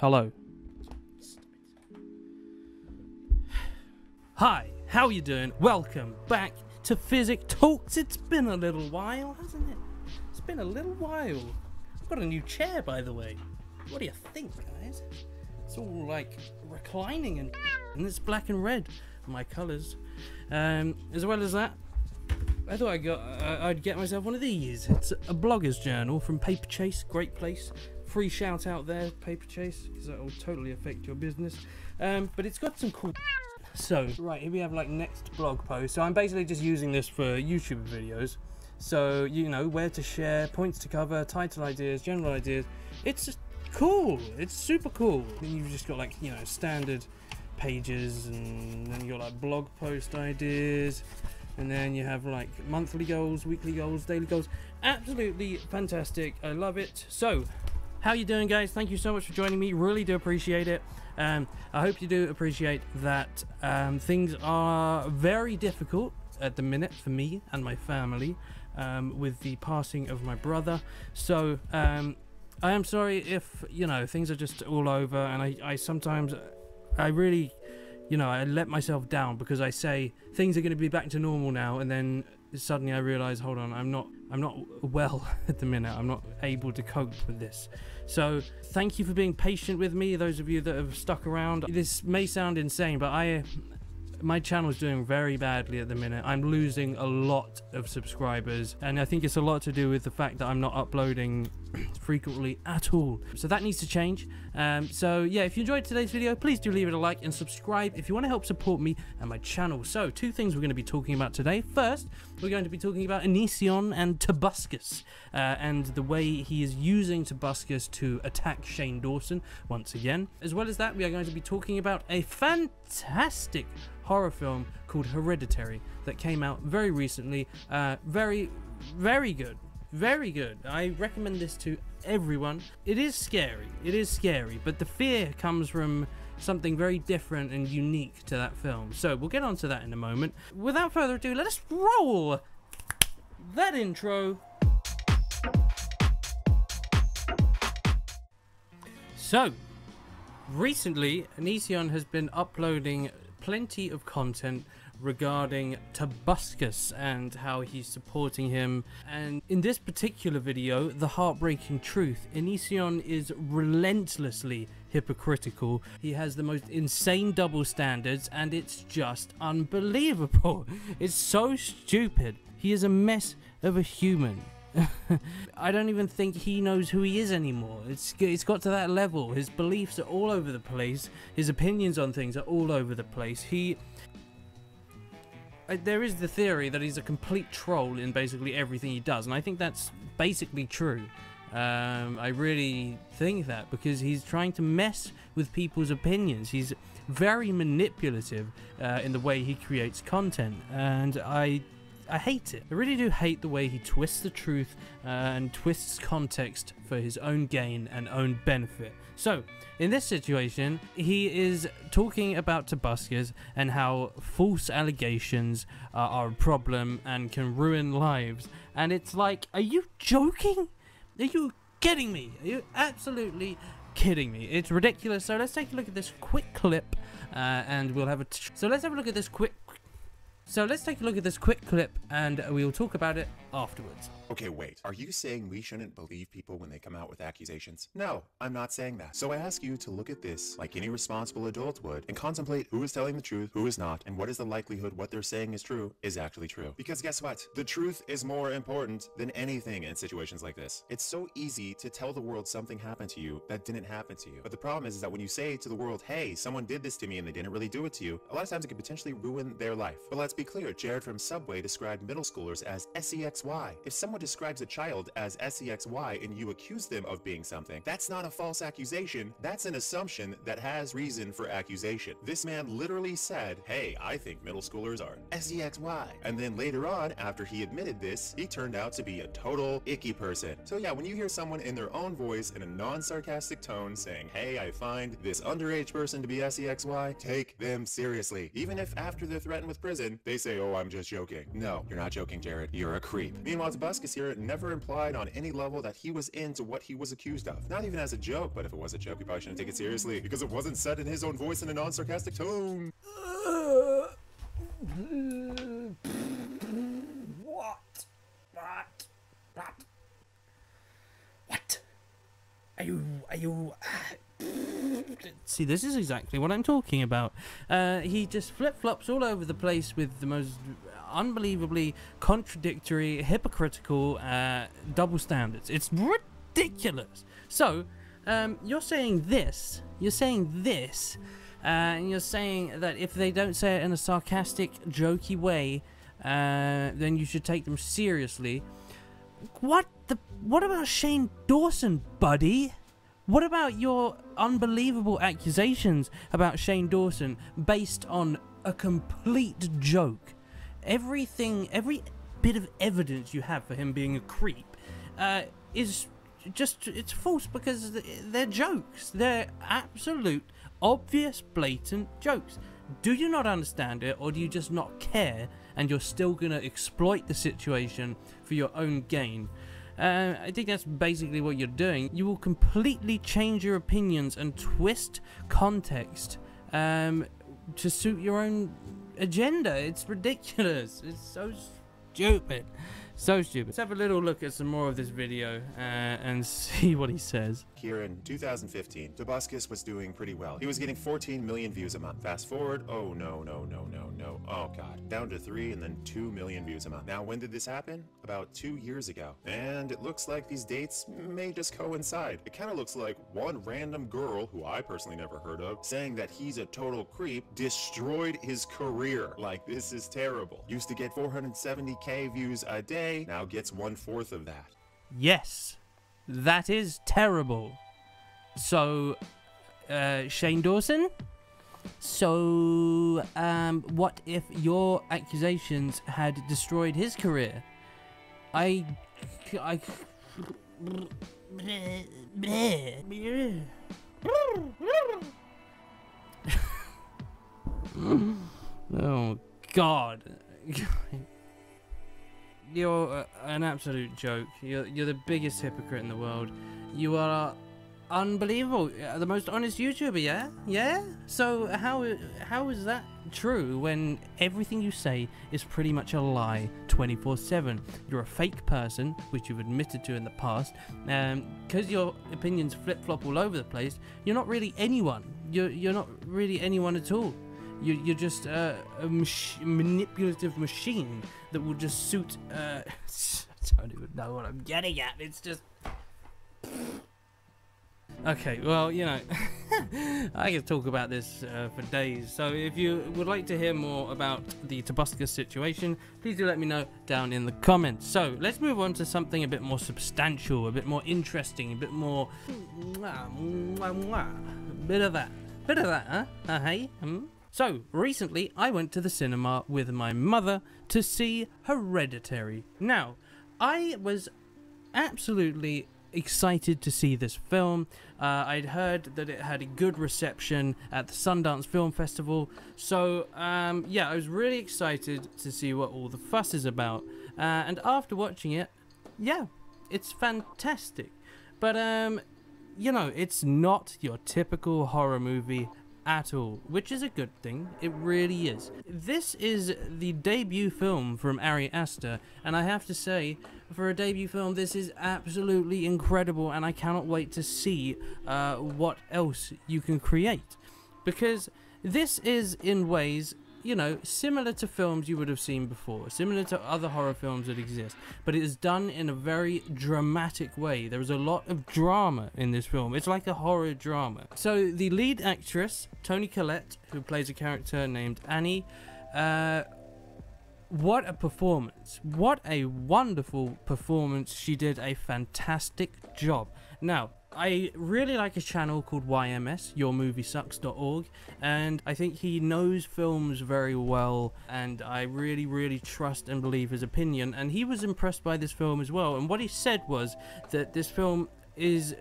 Hello. Hi, how you doing? Welcome back to Physics Talks. It's been a little while, hasn't it? It's been a little while. I've got a new chair, by the way. What do you think, guys? It's all like reclining and it's black and red, my colours. As well as that, I thought I'd get myself one of these. It's a blogger's journal from Paper Chase, great place. Free shout out there, Paper Chase, because that will totally affect your business. But it's got some cool. So, right, here we have like next blog post. So I'm basically just using this for YouTube videos. So, you know, where to share, points to cover, title ideas, general ideas. It's just cool. It's super cool. And you've just got like, you know, standard pages, and then you got like blog post ideas. And then you have like monthly goals, weekly goals, daily goals. Absolutely fantastic. I love it. So, how you doing, guys? Thank you so much for joining me. Really do appreciate it. I hope you do appreciate that things are very difficult at the minute for me and my family with the passing of my brother. So I am sorry if, you know, things are just all over, and I sometimes I really, you know, I let myself down because I say things are going to be back to normal now, and then suddenly I realize, hold on, I'm not well at the minute. I'm not able to cope with this. So thank you for being patient with me, those of you that have stuck around. This may sound insane, but my channel is doing very badly at the minute. I'm losing a lot of subscribers, and I think it's a lot to do with the fact that I'm not uploading frequently at all. So that needs to change. So yeah, if you enjoyed today's video, please do leave it a like and subscribe if you want to help support me and my channel. So two things we're going to be talking about today. First, we're going to be talking about Onision and Tobuscus and the way he is using Tobuscus to attack Shane Dawson once again. As well as that, we are going to be talking about a fantastic horror film called Hereditary that came out very recently. Very good. Very good. I recommend this to everyone. It is scary, but the fear comes from something very different and unique to that film. So we'll get on to that in a moment. Without further ado, let us roll that intro. So, recently, Onision has been uploading plenty of content regarding Tobuscus and how he's supporting him, and in this particular video, The Heartbreaking Truth, Onision is relentlessly hypocritical. He has the most insane double standards, and it's just unbelievable. It's so stupid. He is a mess of a human. I don't even think he knows who he is anymore. It's got to that level. His beliefs are all over the place. His opinions on things are all over the place. There is the theory that he's a complete troll in basically everything he does, and I think that's basically true. I really think that, because he's trying to mess with people's opinions. He's very manipulative in the way he creates content, and I hate it. I really do hate the way he twists the truth and twists context for his own gain and own benefit. So, in this situation, he is talking about Tobuscus and how false allegations are a problem and can ruin lives. And it's like, are you joking? Are you kidding me? Are you absolutely kidding me? It's ridiculous. So let's take a look at this quick clip and we'll have a... So let's take a look at this quick clip and we'll talk about it afterwards. Okay, wait. Are you saying we shouldn't believe people when they come out with accusations? No, I'm not saying that. So I ask you to look at this like any responsible adult would and contemplate who is telling the truth, who is not, and what is the likelihood what they're saying is true is actually true. Because guess what? The truth is more important than anything in situations like this. It's so easy to tell the world something happened to you that didn't happen to you. But the problem is that when you say to the world, hey, someone did this to me and they didn't really do it to you, a lot of times it could potentially ruin their life. But let's be clear, Jared from Subway described middle schoolers as SEXY. If someone describes a child as SEXY and you accuse them of being something, that's not a false accusation, that's an assumption that has reason for accusation. This man literally said, hey, I think middle schoolers are SEXY. And then later on, after he admitted this, he turned out to be a total icky person. So yeah, when you hear someone in their own voice in a non-sarcastic tone saying, hey, I find this underage person to be SEXY, take them seriously. Even if after they're threatened with prison, they say, oh, I'm just joking. No, you're not joking, Jared. You're a creep. creep. Meanwhile, Tobuscus here never implied on any level that he was into what he was accused of. Not even as a joke, but if it was a joke, he probably shouldn't take it seriously, because it wasn't said in his own voice in a non-sarcastic tone. What? Are you... See, this is exactly what I'm talking about. He just flip-flops all over the place with the most unbelievably contradictory, hypocritical double standards. It's ridiculous. So, you're saying this, and you're saying that if they don't say it in a sarcastic, jokey way, then you should take them seriously. What about Shane Dawson, buddy? What about your unbelievable accusations about Shane Dawson based on a complete joke? Every bit of evidence you have for him being a creep is just, it's false, because they're jokes. They're absolute, obvious, blatant jokes. Do you not understand it, or do you just not care and you're still going to exploit the situation for your own gain? I think that's basically what you're doing. You will completely change your opinions and twist context to suit your own agenda. It's ridiculous. It's so stupid. So stupid. Let's have a little look at some more of this video and see what he says. Here in 2015, Tobuscus was doing pretty well. He was getting 14 million views a month. Fast forward, oh no. Oh god. Down to 3 and then 2 million views a month. Now, when did this happen? About 2 years ago. And it looks like these dates may just coincide. It kind of looks like one random girl, who I personally never heard of, saying that he's a total creep, destroyed his career. Like, this is terrible. Used to get 470k views a day, now gets 1/4 of that. Yes, that is terrible. So, Shane Dawson? So, what if your accusations had destroyed his career? Oh, God. You're an absolute joke. You're the biggest hypocrite in the world. You are unbelievable. The most honest YouTuber, yeah? Yeah? So how is that true when everything you say is pretty much a lie 24/7? You're a fake person, which you've admitted to in the past. Because your opinions flip-flop all over the place, you're not really anyone. You're not really anyone at all. You're just a manipulative machine that will just suit... I don't even know what I'm getting at. It's just... Okay, well, you know, I can talk about this for days. So if you would like to hear more about the Tobuscus situation, please do let me know down in the comments. So let's move on to something a bit more substantial, a bit more interesting, a bit more... Bit of that, huh? Hey? So, recently I went to the cinema with my mother to see Hereditary. Now, I was absolutely excited to see this film. I'd heard that it had a good reception at the Sundance Film Festival. So, yeah, I was really excited to see what all the fuss is about. And after watching it, yeah, it's fantastic. But, you know, it's not your typical horror movie at all, which is a good thing. It really is. This is the debut film from Ari Aster, and I have to say, for a debut film, this is absolutely incredible, and I cannot wait to see what else you can create, because this is in ways, you know, similar to films you would have seen before, similar to other horror films that exist, but it is done in a very dramatic way. There is a lot of drama in this film. It's like a horror drama. So the lead actress, Toni Collette, who plays a character named Annie, what a performance. What a wonderful performance. She did a fantastic job. Now, I really like a channel called YMS, YourMovieSucks.org, and I think he knows films very well, and I really trust and believe his opinion, and he was impressed by this film as well. And what he said was that this film is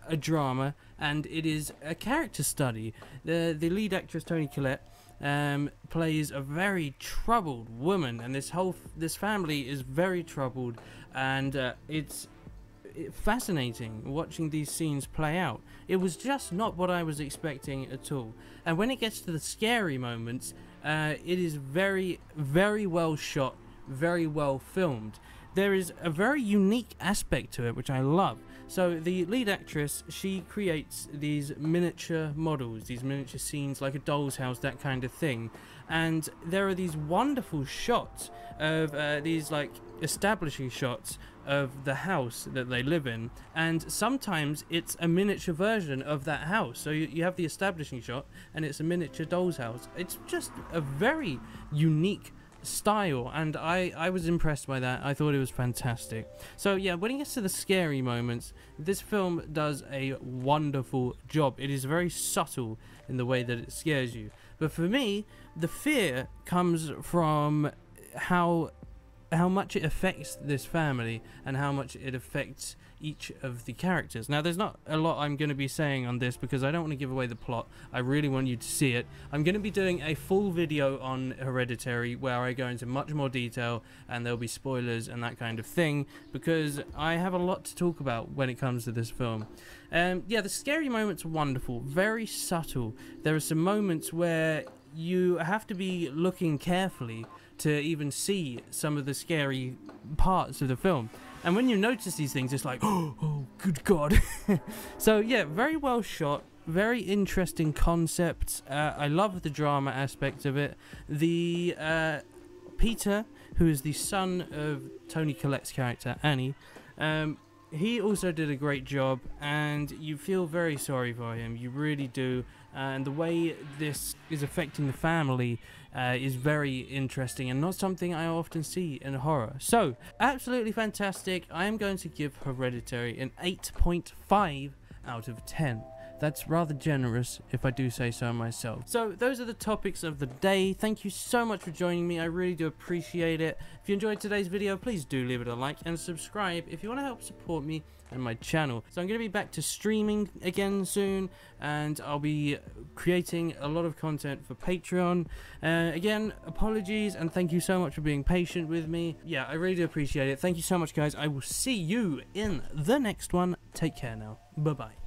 a drama and it is a character study. The lead actress, Toni Collette, plays a very troubled woman, and this family is very troubled, and it's fascinating watching these scenes play out. It was just not what I was expecting at all. And when it gets to the scary moments, it is very, very well shot, very well filmed. There is a very unique aspect to it which I love. So the lead actress, she creates these miniature models, these miniature scenes like a doll's house, that kind of thing. And there are these wonderful shots of these like establishing shots of the house that they live in, and sometimes it's a miniature version of that house. So you have the establishing shot and it's a miniature doll's house. It's just a very unique style, and I was impressed by that. I thought it was fantastic. So yeah, when it gets to the scary moments, this film does a wonderful job. It is very subtle in the way that it scares you, but for me the fear comes from how much it affects this family and how much it affects each of the characters. Now, there's not a lot I'm going to be saying on this because I don't want to give away the plot. I really want you to see it. I'm going to be doing a full video on Hereditary where I go into much more detail, and there'll be spoilers and that kind of thing, because I have a lot to talk about when it comes to this film. Yeah, the scary moments are wonderful, very subtle. There are some moments where you have to be looking carefully to even see some of the scary parts of the film. And when you notice these things, it's like, oh good God. So yeah, very well shot, very interesting concepts. I love the drama aspect of it. The Peter, who is the son of Toni Collette's character, Annie, he also did a great job, and you feel very sorry for him. You really do. And the way this is affecting the family is very interesting and not something I often see in horror. So, absolutely fantastic. I am going to give Hereditary an 8.5 out of 10. That's rather generous, if I do say so myself. So those are the topics of the day. Thank you so much for joining me. I really do appreciate it. If you enjoyed today's video, please do leave it a like and subscribe if you want to help support me and my channel. So I'm going to be back to streaming again soon, and I'll be creating a lot of content for Patreon. Again, apologies, and thank you so much for being patient with me. Yeah, I really do appreciate it. Thank you so much, guys. I will see you in the next one. Take care now. Bye-bye.